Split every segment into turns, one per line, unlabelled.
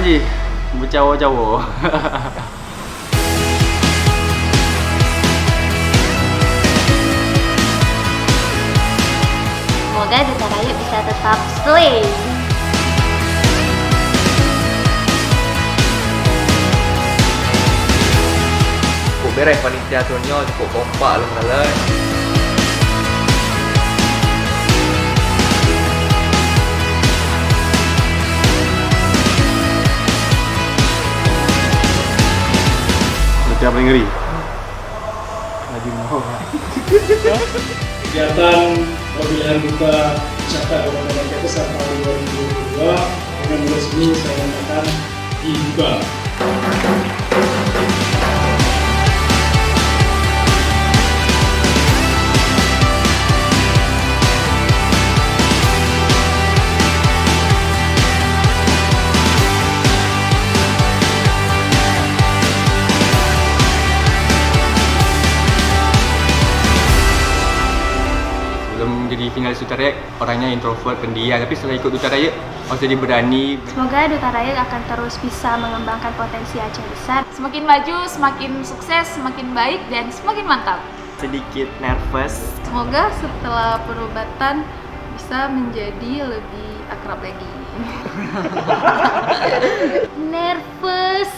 je bercawa-cawa.
Semoga Duta Raya bisa tetap slay.
Cukup beres panitia turnya, cukup kompak lah malah.
Betul paling ngeri. Lagi mau.
Kegiatan pemilihan duta wisata Kabupaten Ketesan tahun 2022 dengan resmi saya nyatakan dibuka.
Sebelum jadi finalis Duta Raya, orangnya introvert, pendiam. Tapi setelah ikut Duta Raya, orang jadi berani.
Semoga Duta Raya akan terus bisa mengembangkan potensi Aceh besar.
Semakin maju, semakin sukses, semakin baik, dan semakin mantap.
Sedikit nervous.
Semoga setelah perobatan bisa menjadi lebih akrab lagi.
Nervous.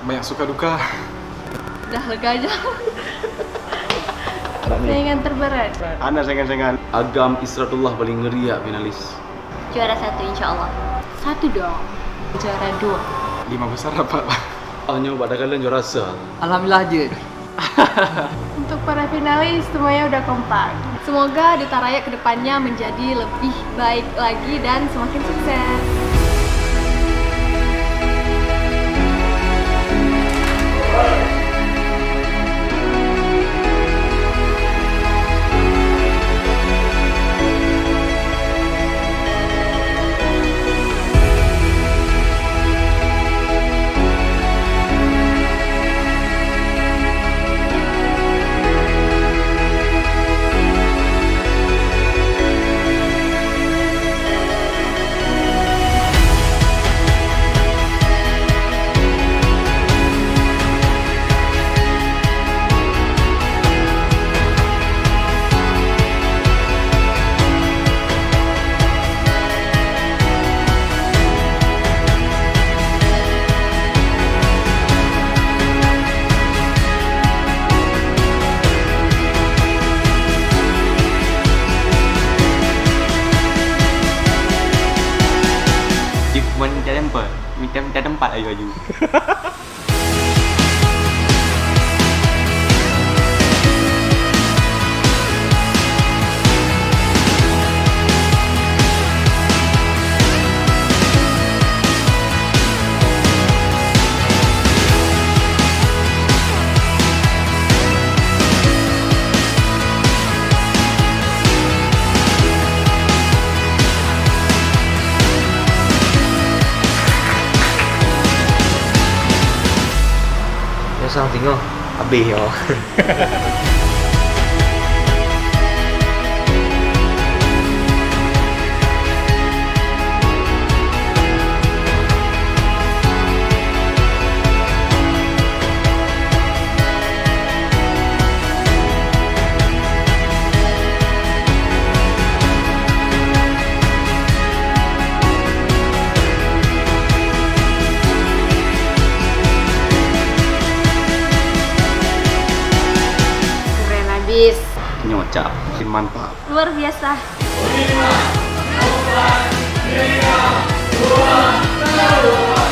Banyak suka duka.
Udah lega aja.
Saingan terberat.
Anak saingan-saingan.
Agam Isratullah paling ngeri ya finalis.
Juara 1 insya Allah.
1 dong. Juara 2.
5 besar apa?
Hanya pada kalian juara rasa.
Alhamdulillah je.
Untuk para finalis semuanya udah kompak. Semoga Duta Raya kedepannya menjadi lebih baik lagi dan semakin sukses.
Minta tempat aju-aju.
Sang tengok habis yo.
Nyocap, mantap.
Luar biasa.
5, 4, 3, 2, 1.